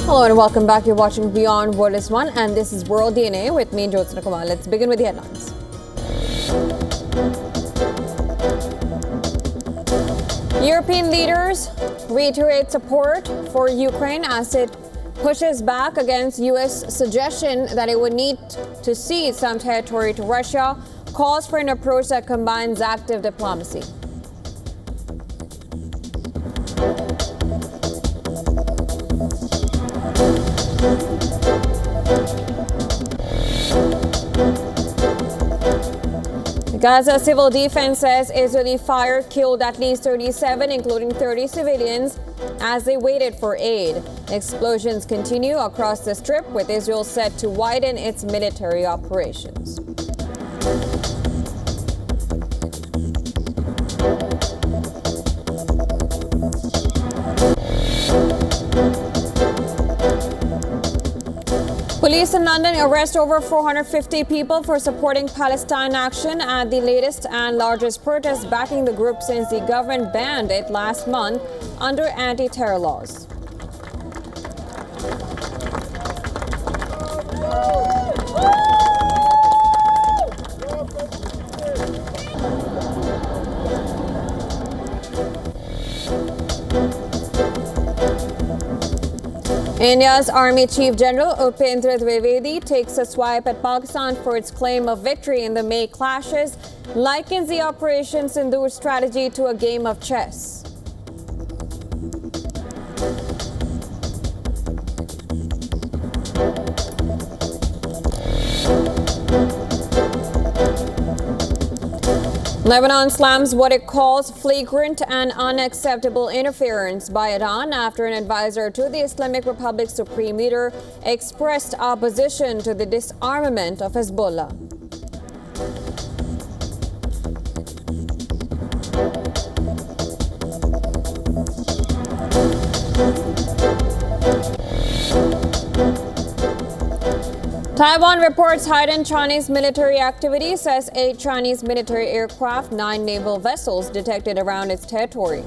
Hello and welcome back. You're watching Beyond World is One, and this is World DNA with me, Jyotsna Kumar. Let's begin with the headlines. European leaders reiterate support for Ukraine as it pushes back against U.S. suggestion that it would need to cede some territory to Russia, calls for an approach that combines active diplomacy. Gaza Civil Defense says Israeli fire killed at least 37, including 30 civilians, as they waited for aid. Explosions continue across the Strip, with Israel set to widen its military operations. Police in London arrest over 450 people for supporting Palestine Action at the latest and largest protest backing the group since the government banned it last month under anti-terror laws. India's Army Chief General Upendra Dwivedi takes a swipe at Pakistan for its claim of victory in the May clashes, likens the Operation Sindoor strategy to a game of chess. Lebanon slams what it calls flagrant and unacceptable interference by Iran after an advisor to the Islamic Republic's supreme leader expressed opposition to the disarmament of Hezbollah. Taiwan reports heightened Chinese military activity, says 8 Chinese military aircraft, 9 naval vessels detected around its territory.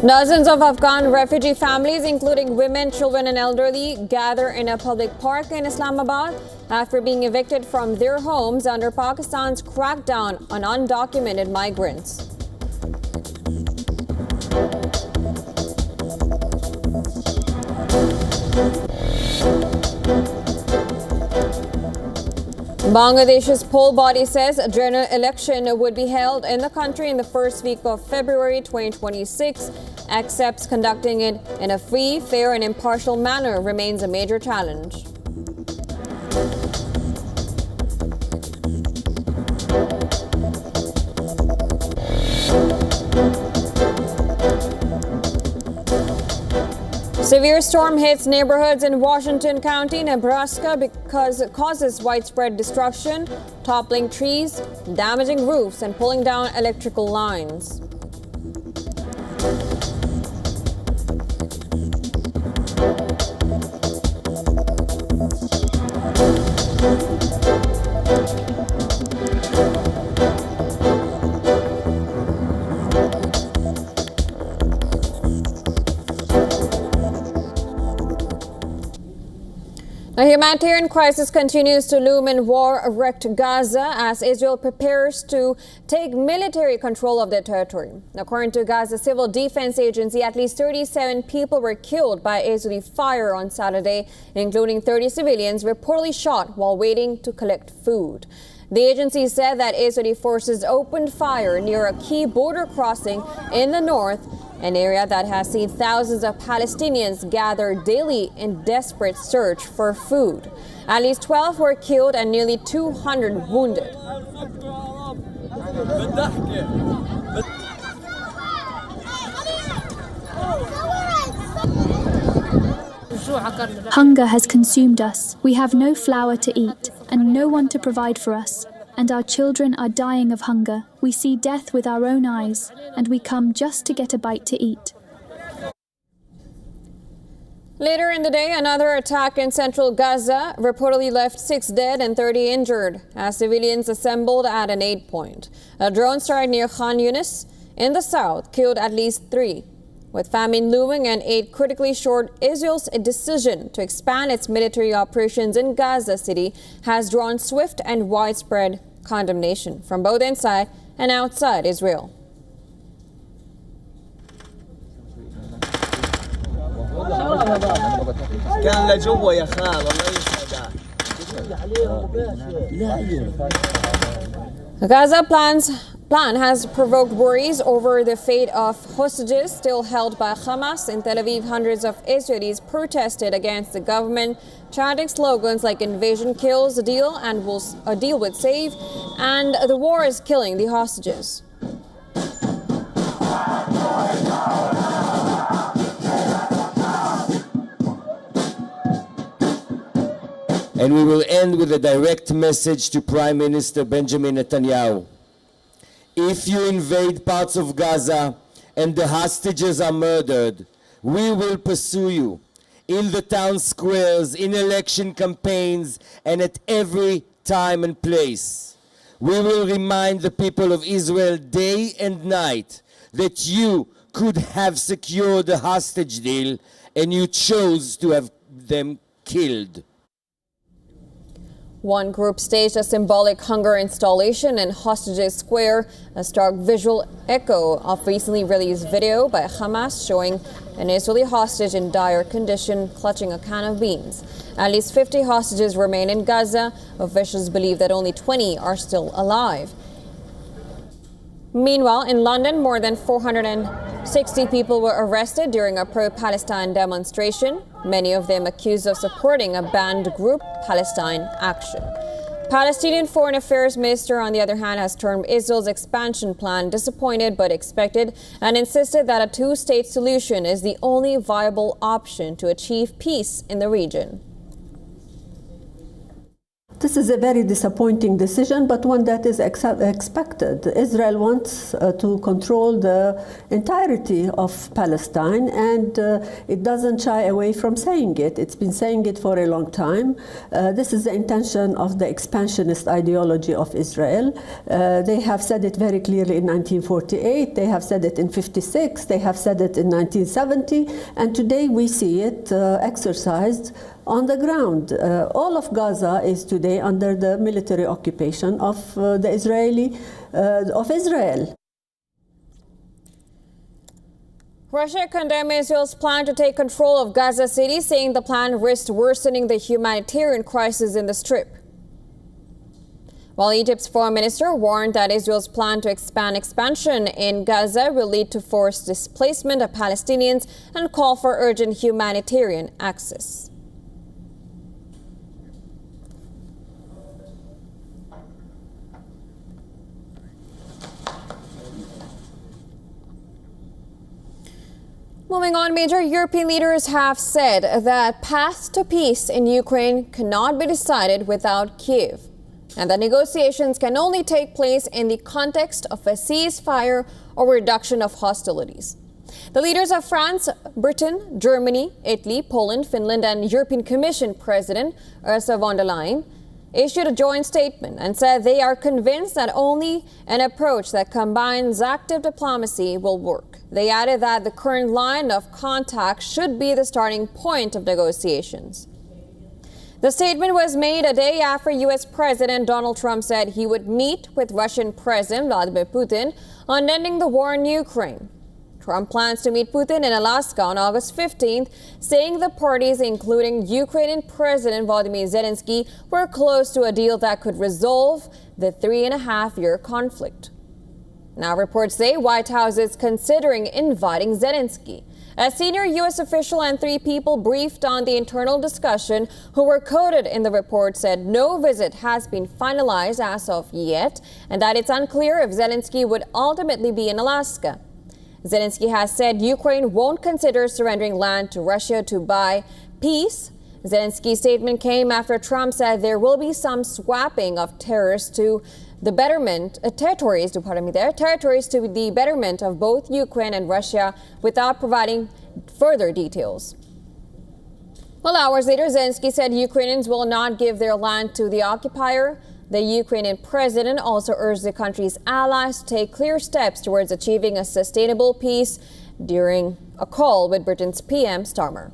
Dozens of Afghan refugee families, including women, children and elderly, gather in a public park in Islamabad after being evicted from their homes under Pakistan's crackdown on undocumented migrants. Bangladesh's poll body says a general election would be held in the country in the first week of February 2026. Accepts conducting it in a free, fair and impartial manner remains a major challenge. Severe storm hits neighborhoods in Washington County, Nebraska, because it causes widespread destruction, toppling trees, damaging roofs, and pulling down electrical lines. A humanitarian crisis continues to loom in war-wrecked Gaza as Israel prepares to take military control of their territory. According to Gaza Civil Defense Agency, at least 37 people were killed by Israeli fire on Saturday, including 30 civilians reportedly shot while waiting to collect food. The agency said that Israeli forces opened fire near a key border crossing in the north, an area that has seen thousands of Palestinians gather daily in desperate search for food. At least 12 were killed and nearly 200 wounded. Hunger has consumed us. We have no flour to eat and no one to provide for us. And our children are dying of hunger. We see death with our own eyes, and we come just to get a bite to eat. Later in the day, another attack in central Gaza reportedly left 6 dead and 30 injured as civilians assembled at an aid point. A drone strike near Khan Yunis in the south killed at least 3. With famine looming and aid critically short, Israel's decision to expand its military operations in Gaza City has drawn swift and widespread condemnation from both inside and outside Israel. Gaza plan has provoked worries over the fate of hostages still held by Hamas. In Tel Aviv, hundreds of Israelis protested against the government, chanting slogans like "Invasion kills, a deal would save," and "The war is killing the hostages." And we will end with a direct message to Prime Minister Benjamin Netanyahu. If you invade parts of Gaza and the hostages are murdered, we will pursue you in the town squares, in election campaigns, and at every time and place. We will remind the people of Israel day and night that you could have secured a hostage deal and you chose to have them killed. One group staged a symbolic hunger installation in Hostages Square, a stark visual echo of recently released video by Hamas showing an Israeli hostage in dire condition clutching a can of beans. At least 50 hostages remain in Gaza. Officials believe that only 20 are still alive. Meanwhile, in London, more than 460 people were arrested during a pro-Palestine demonstration, many of them accused of supporting a banned group, Palestine Action. Palestinian Foreign Affairs Minister, on the other hand, has termed Israel's expansion plan disappointed but expected and insisted that a two-state solution is the only viable option to achieve peace in the region. This is a very disappointing decision, but one that is expected. Israel wants to control the entirety of Palestine, and it doesn't shy away from saying it. It's been saying it for a long time. This is the intention of the expansionist ideology of Israel. They have said it very clearly in 1948. They have said it in 56. They have said it in 1970. And today we see it exercised on the ground. All of Gaza is today under the military occupation of Israel. Russia condemned Israel's plan to take control of Gaza City, saying the plan risked worsening the humanitarian crisis in the Strip. While Egypt's foreign minister warned that Israel's plan to expansion in Gaza will lead to forced displacement of Palestinians and call for urgent humanitarian access. Moving on, major European leaders have said that path to peace in Ukraine cannot be decided without Kyiv, and that negotiations can only take place in the context of a ceasefire or reduction of hostilities. The leaders of France, Britain, Germany, Italy, Poland, Finland, and European Commission President Ursula von der Leyen issued a joint statement and said they are convinced that only an approach that combines active diplomacy will work. They added that the current line of contact should be the starting point of negotiations. The statement was made a day after U.S. President Donald Trump said he would meet with Russian President Vladimir Putin on ending the war in Ukraine. Trump plans to meet Putin in Alaska on August 15th, saying the parties, including Ukrainian President Volodymyr Zelensky, were close to a deal that could resolve the 3.5-year conflict. Now reports say White House is considering inviting Zelensky. A senior U.S. official and 3 people briefed on the internal discussion who were quoted in the report said no visit has been finalized as of yet and that it's unclear if Zelensky would ultimately be in Alaska. Zelensky has said Ukraine won't consider surrendering land to Russia to buy peace. Zelensky's statement came after Trump said there will be some swapping of territories to the betterment of both Ukraine and Russia without providing further details. Well, hours later, Zelensky said Ukrainians will not give their land to the occupier. The Ukrainian president also urged the country's allies to take clear steps towards achieving a sustainable peace during a call with Britain's PM Starmer.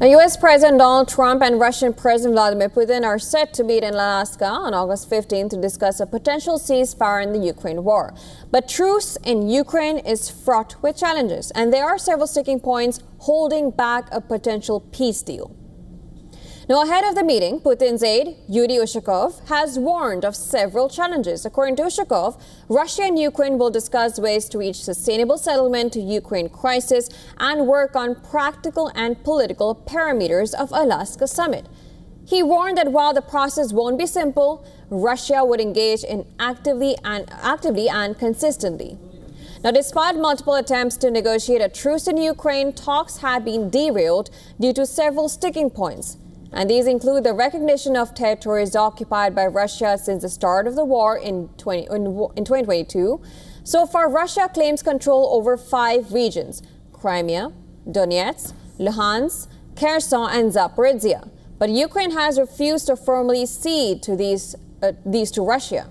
Now, U.S. President Donald Trump and Russian President Vladimir Putin are set to meet in Alaska on August 15 to discuss a potential ceasefire in the Ukraine war. But truce in Ukraine is fraught with challenges, and there are several sticking points holding back a potential peace deal. Now, ahead of the meeting, Putin's aide, Yuri Ushakov, has warned of several challenges. According to Ushakov, Russia and Ukraine will discuss ways to reach sustainable settlement to Ukraine crisis and work on practical and political parameters of Alaska summit. He warned that while the process won't be simple, Russia would engage in actively and consistently. Now, despite multiple attempts to negotiate a truce in Ukraine, talks have been derailed due to several sticking points. And these include the recognition of territories occupied by Russia since the start of the war in 2022. So far, Russia claims control over 5 regions: Crimea, Donetsk, Luhansk, Kherson, and Zaporizhia. But Ukraine has refused to formally cede to these to Russia.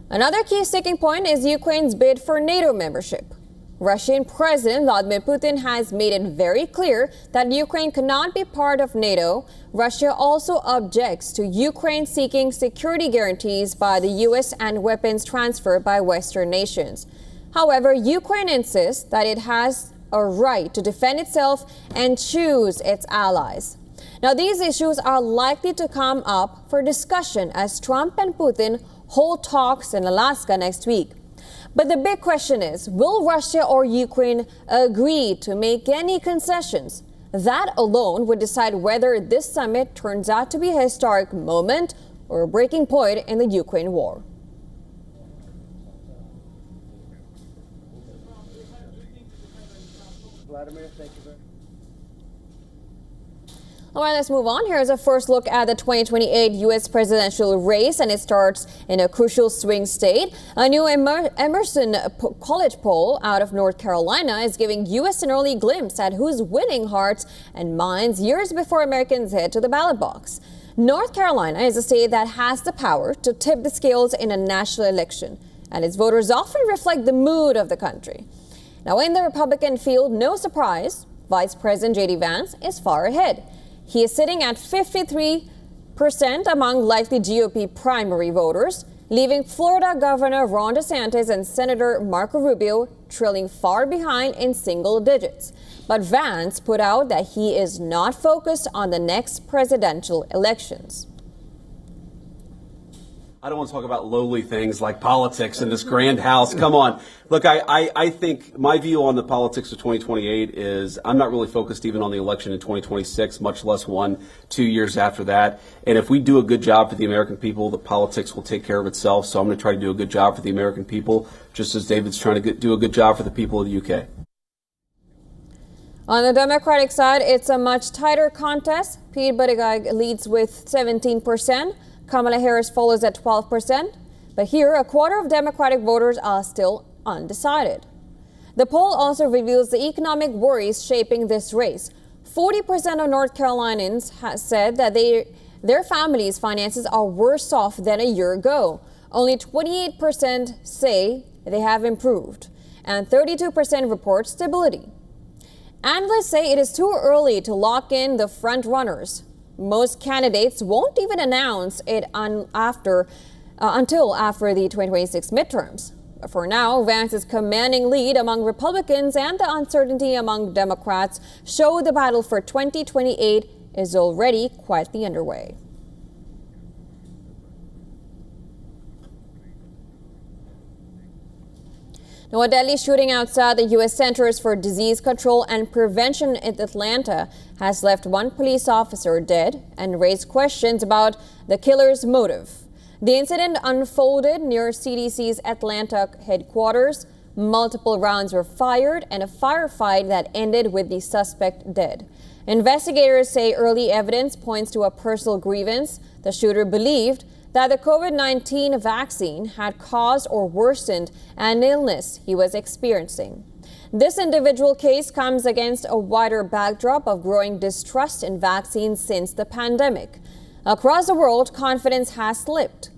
Another key sticking point is Ukraine's bid for NATO membership. Russian President Vladimir Putin has made it very clear that Ukraine cannot be part of NATO. Russia also objects to Ukraine seeking security guarantees by the U.S. and weapons transfer by Western nations. However, Ukraine insists that it has a right to defend itself and choose its allies. Now, these issues are likely to come up for discussion as Trump and Putin hold talks in Alaska next week. But the big question is, will Russia or Ukraine agree to make any concessions? That alone would decide whether this summit turns out to be a historic moment or a breaking point in the Ukraine war. Vladimir, thank you very much. All right, let's move on. Here's a first look at the 2028 U.S. presidential race, and it starts in a crucial swing state. A new Emerson College poll out of North Carolina is giving U.S. an early glimpse at who's winning hearts and minds years before Americans head to the ballot box. North Carolina is a state that has the power to tip the scales in a national election, and its voters often reflect the mood of the country. Now, in the Republican field, no surprise, Vice President J.D. Vance is far ahead. He is sitting at 53% among likely GOP primary voters, leaving Florida Governor Ron DeSantis and Senator Marco Rubio trailing far behind in single digits. But Vance put out that he is not focused on the next presidential elections. I don't want to talk about lowly things like politics in this grand house. Come on. Look, I think my view on the politics of 2028 is I'm not really focused even on the election in 2026, much less 1-2 years after that. And if we do a good job for the American people, the politics will take care of itself. So I'm going to try to do a good job for the American people, just as David's trying to do a good job for the people of the UK. On the Democratic side, it's a much tighter contest. Pete Buttigieg leads with 17%. Kamala Harris follows at 12%. But here, a quarter of Democratic voters are still undecided. The poll also reveals the economic worries shaping this race. 40% of North Carolinians have said that their families' finances are worse off than a year ago. Only 28% say they have improved, and 32% report stability. Analysts say it is too early to lock in the front runners. Most candidates won't even announce it until after the 2026 midterms. But for now, Vance's commanding lead among Republicans and the uncertainty among Democrats show the battle for 2028 is already quietly underway. Now, a deadly shooting outside the U.S. Centers for Disease Control and Prevention in Atlanta has left one police officer dead and raised questions about the killer's motive. The incident unfolded near CDC's Atlanta headquarters. Multiple rounds were fired and a firefight that ended with the suspect dead. Investigators say early evidence points to a personal grievance. The shooter believed that the COVID-19 vaccine had caused or worsened an illness he was experiencing. This individual case comes against a wider backdrop of growing distrust in vaccines since the pandemic. Across the world, confidence has slipped.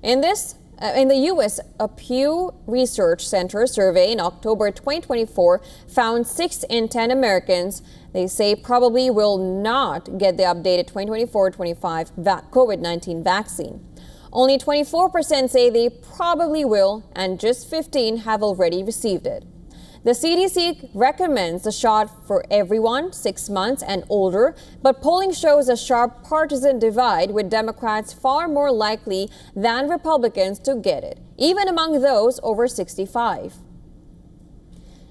In the U.S., a Pew Research Center survey in October 2024 found 6 in 10 Americans they say probably will not get the updated 2024-25 COVID-19 vaccine. Only 24% say they probably will, and just 15 have already received it. The CDC recommends the shot for everyone 6 months and older, but polling shows a sharp partisan divide, with Democrats far more likely than Republicans to get it, even among those over 65.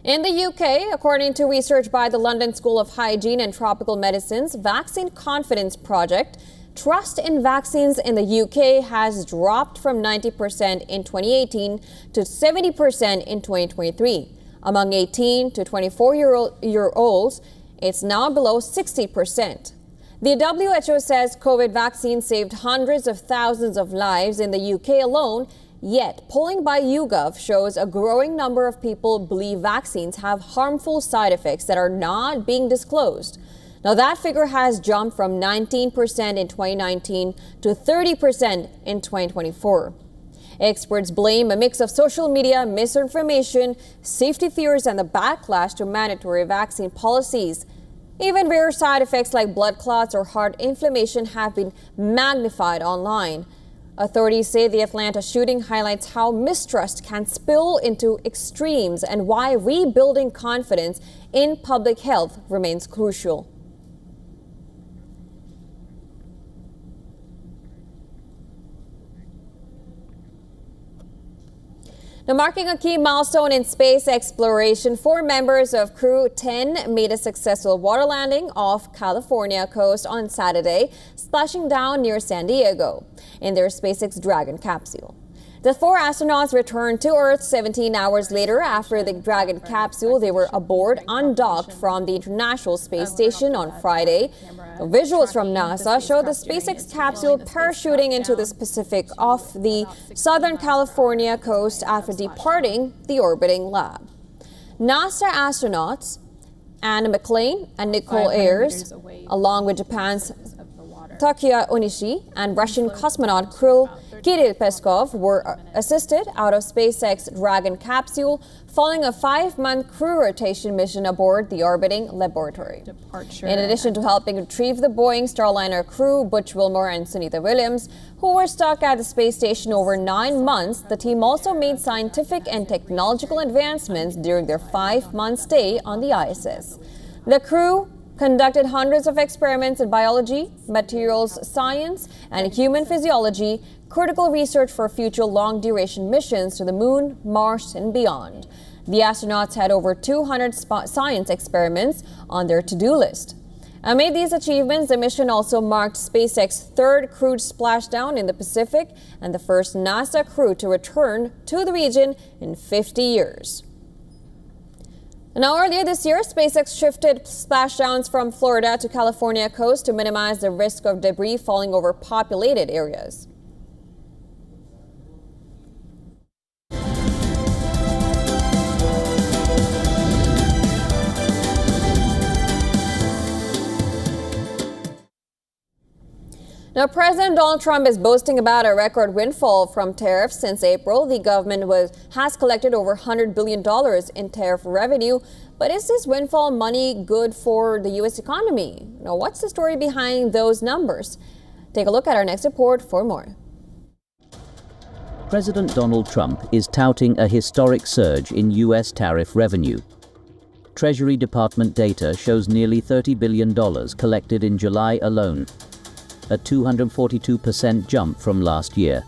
In the UK, according to research by the London School of Hygiene and Tropical Medicine's Vaccine Confidence Project, trust in vaccines in the UK has dropped from 90% in 2018 to 70% in 2023. Among 18 to 24-year-olds, it's now below 60%. The WHO says COVID vaccines saved hundreds of thousands of lives in the UK alone, yet polling by YouGov shows a growing number of people believe vaccines have harmful side effects that are not being disclosed. Now, that figure has jumped from 19% in 2019 to 30% in 2024. Experts blame a mix of social media, misinformation, safety fears, and the backlash to mandatory vaccine policies. Even rare side effects like blood clots or heart inflammation have been magnified online. Authorities say the Atlanta shooting highlights how mistrust can spill into extremes and why rebuilding confidence in public health remains crucial. Now, marking a key milestone in space exploration, 4 members of Crew 10 made a successful water landing off California coast on Saturday, splashing down near San Diego in their SpaceX Dragon capsule. The 4 astronauts returned to Earth 17 hours later. After the Dragon capsule, they were aboard, undocked from the International Space Station on Friday. Visuals from NASA show the SpaceX capsule parachuting into the Pacific off the Southern California coast after departing the orbiting lab. NASA astronauts Anna McClain and Nicole Ayers, along with Japan's Takuya Onishi and Russian cosmonaut Kirill Peskov, were assisted out of SpaceX Dragon capsule following a 5-month crew rotation mission aboard the orbiting laboratory. In addition to helping retrieve the Boeing Starliner crew, Butch Wilmore and Sunita Williams, who were stuck at the space station over 9 months, the team also made scientific and technological advancements during their 5-month stay on the ISS. The crew conducted hundreds of experiments in biology, materials science, and human physiology, critical research for future long-duration missions to the Moon, Mars, and beyond. The astronauts had over 200 science experiments on their to-do list. Amid these achievements, the mission also marked SpaceX's 3rd crewed splashdown in the Pacific and the first NASA crew to return to the region in 50 years. Now, earlier this year, SpaceX shifted splashdowns from Florida to California coast to minimize the risk of debris falling over populated areas. Now, President Donald Trump is boasting about a record windfall from tariffs since April. The government has collected over $100 billion in tariff revenue. But is this windfall money good for the U.S. economy? Now, what's the story behind those numbers? Take a look at our next report for more. President Donald Trump is touting a historic surge in U.S. tariff revenue. Treasury Department data shows nearly $30 billion collected in July alone, a 242% jump from last year.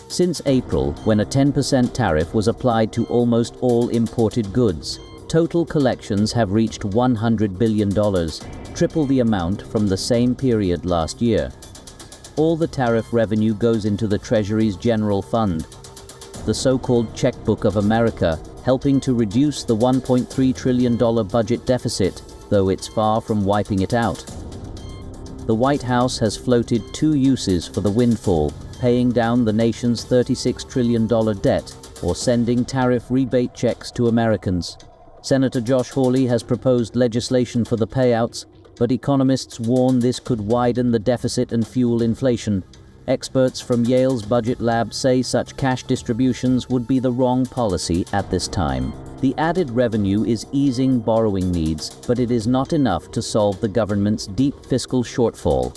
Since April, when a 10% tariff was applied to almost all imported goods, total collections have reached $100 billion, triple the amount from the same period last year. All the tariff revenue goes into the Treasury's general fund. the so-called checkbook of America, helping to reduce the $1.3 trillion budget deficit, though it's far from wiping it out. The White House has floated two uses for the windfall: paying down the nation's $36 trillion debt or sending tariff rebate checks to Americans. Senator Josh Hawley has proposed legislation for the payouts, but economists warn this could widen the deficit and fuel inflation. Experts from Yale's budget lab say such cash distributions would be the wrong policy at this time. The added revenue is easing borrowing needs, but it is not enough to solve the government's deep fiscal shortfall.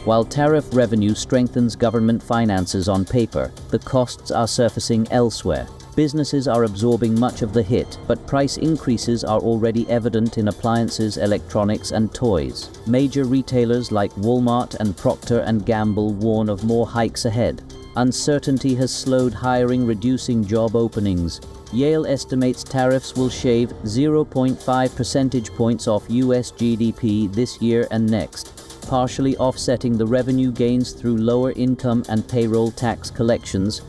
While tariff revenue strengthens government finances on paper, the costs are surfacing elsewhere. Businesses are absorbing much of the hit, but price increases are already evident in appliances, electronics, and toys. Major retailers like Walmart and Procter & Gamble warn of more hikes ahead. Uncertainty has slowed hiring, reducing job openings. Yale estimates tariffs will shave 0.5 percentage points off U.S. GDP this year and next, partially offsetting the revenue gains through lower income and payroll tax collections.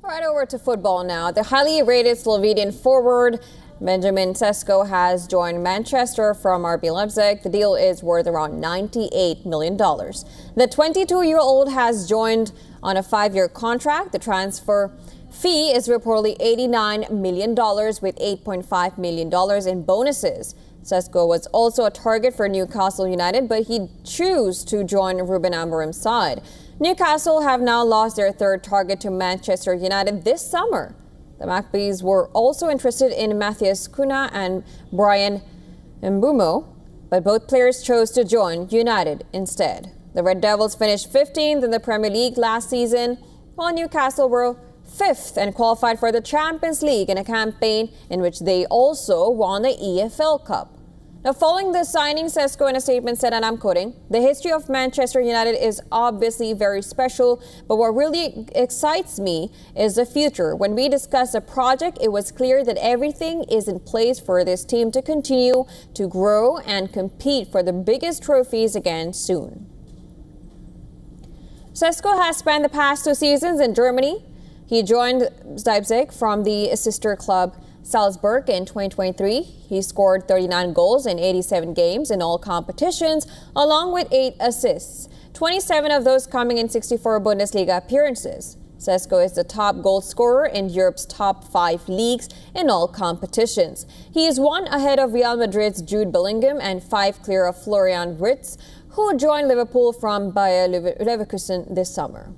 Right over to football now. The highly rated Slovenian forward Benjamin Sesko has joined Manchester from RB Leipzig. The deal is worth around $98 million. The 22-year-old has joined on a 5-year contract. The transfer fee is reportedly $89 million with $8.5 million in bonuses. Sesko was also a target for Newcastle United, but he chose to join Ruben Amorim's side. Newcastle have now lost their third target to Manchester United this summer. The Magpies were also interested in Matthias Cunha and Brian Mbumo, but both players chose to join United instead. The Red Devils finished 15th in the Premier League last season, while Newcastle were 5th and qualified for the Champions League in a campaign in which they also won the EFL Cup. Now, following the signing, Sesko in a statement said, and I'm quoting, "The history of Manchester United is obviously very special, but what really excites me is the future. When we discussed the project, it was clear that everything is in place for this team to continue to grow and compete for the biggest trophies again soon." Sesko has spent the past 2 seasons in Germany. He joined Leipzig from the sister club Salzburg in 2023. He scored 39 goals in 87 games in all competitions, along with 8 assists, 27 of those coming in 64 Bundesliga appearances. Sesko is the top goal scorer in Europe's top 5 leagues in all competitions. He is 1 ahead of Real Madrid's Jude Bellingham and 5 clear of Florian Wirtz, who joined Liverpool from Bayer Leverkusen this summer.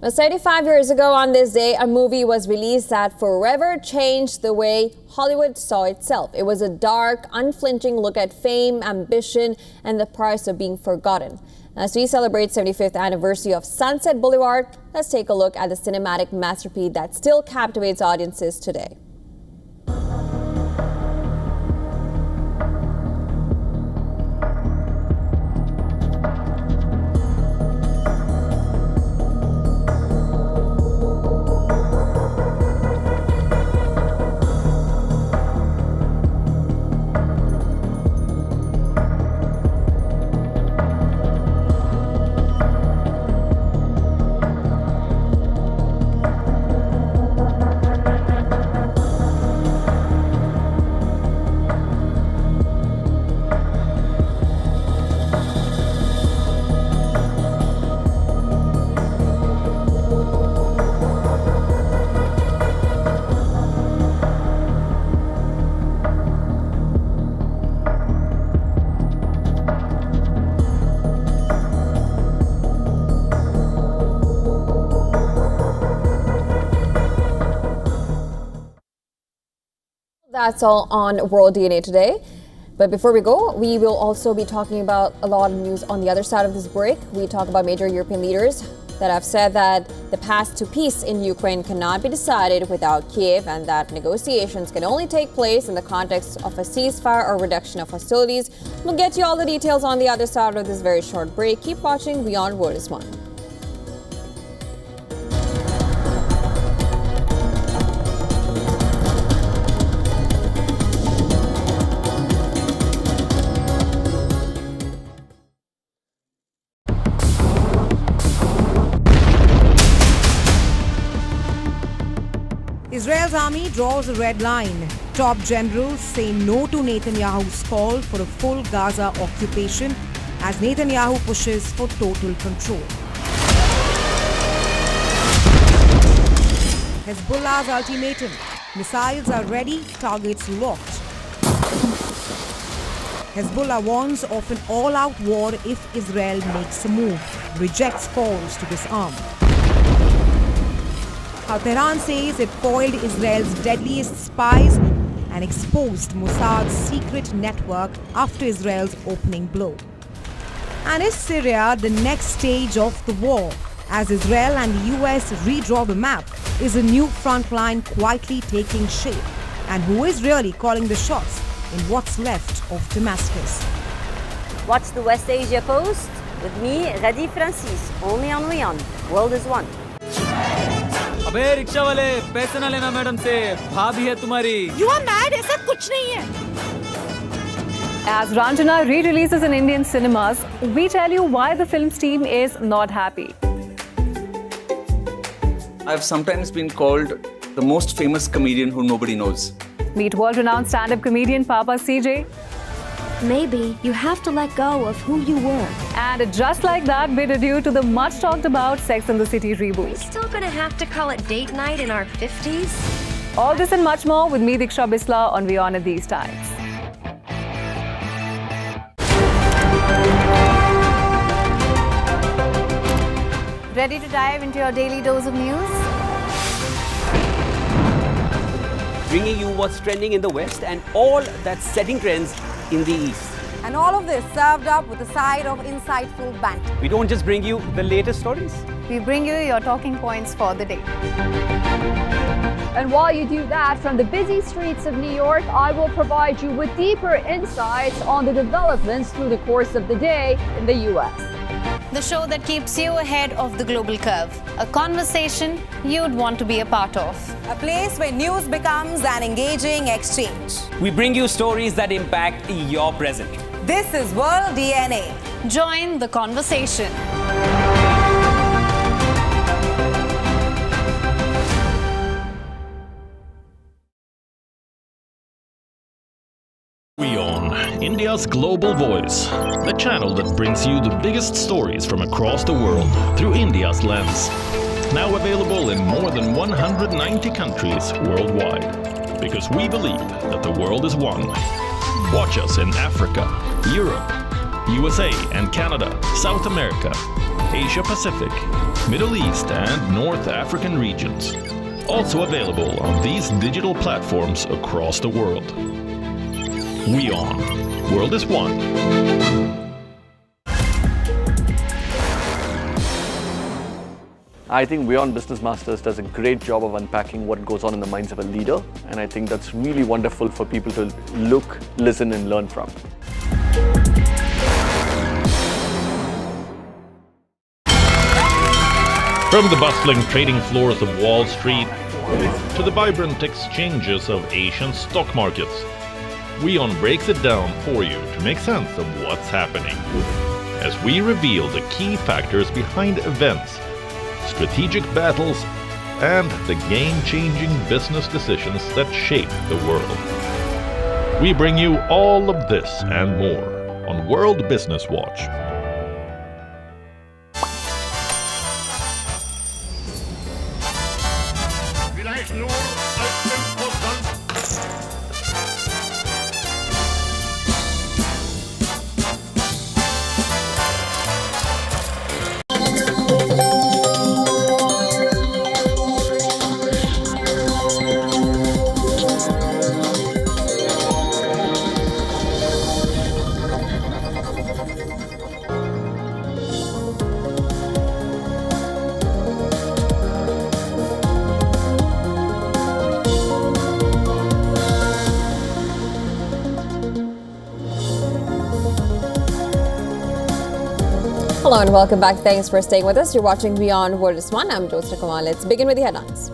Now, 75 years ago on this day, a movie was released that forever changed the way Hollywood saw itself. It was a dark, unflinching look at fame, ambition, and the price of being forgotten. As we celebrate 75th anniversary of Sunset Boulevard, let's take a look at the cinematic masterpiece that still captivates audiences today. That's all on World DNA today. But before we go, we will also be talking about a lot of news on the other side of this break. We talk about major European leaders that have said that the path to peace in Ukraine cannot be decided without Kiev and that negotiations can only take place in the context of a ceasefire or reduction of hostilities. We'll get you all the details on the other side of this very short break. Keep watching WION World is One. Israel's army draws a red line. Top generals say no to Netanyahu's call for a full Gaza occupation as Netanyahu pushes for total control. Hezbollah's ultimatum. Missiles are ready, targets locked. Hezbollah warns of an all-out war if Israel makes a move, rejects calls to disarm. How Tehran says it foiled Israel's deadliest spies and exposed Mossad's secret network after Israel's opening blow. And is Syria the next stage of the war? As Israel and the US redraw the map, is a new front line quietly taking shape? And who is really calling the shots in what's left of Damascus? Watch the West Asia Post with me, Radi Francis, only on WION. World is One. अबे rickshaw वाले पैसे ना लेना madam से भाभी है तुम्हारी You are mad? ऐसा कुछ नहीं है. As Ranjana re-releases in Indian cinemas, we tell you why the film's team is not happy. I've sometimes been called the most famous comedian who nobody knows. Meet world-renowned stand-up comedian Papa CJ. Maybe you have to let go of who you were. And just like that, bid adieu to the much-talked-about Sex and the City reboot. We're still gonna have to call it date night in our 50s? All this and much more with me, Diksha Bisla, on WION at these times. Ready to dive into your daily dose of news? Bringing you what's trending in the West and all that's setting trends in the East. And all of this served up with a side of insightful banter. We don't just bring you the latest stories. We bring you your talking points for the day. And while you do that, from the busy streets of New York, I will provide you with deeper insights on the developments through the course of the day in the U.S. The show that keeps you ahead of the global curve. A conversation you'd want to be a part of. A place where news becomes an engaging exchange. We bring you stories that impact your present. This is World DNA. Join the conversation. WION, India's global voice, the channel that brings you the biggest stories from across the world through India's lens. Now available in more than 190 countries worldwide. Because we believe that the world is one. Watch us in Africa, Europe, USA and Canada, South America, Asia Pacific, Middle East and North African regions. Also available on these digital platforms across the world. WION. World is One. I think WION Business Masters does a great job of unpacking what goes on in the minds of a leader, and I think that's really wonderful for people to look, listen and learn from. From the bustling trading floors of Wall Street to the vibrant exchanges of Asian stock markets, WION breaks it down for you to make sense of what's happening. As we reveal the key factors behind events, strategic battles, and the game-changing business decisions that shape the world. We bring you all of this and more on World Business Watch. Hello and welcome back. Thanks for staying with us. You're watching WION The World. I'm Joseph Kamal. Let's begin with the headlines.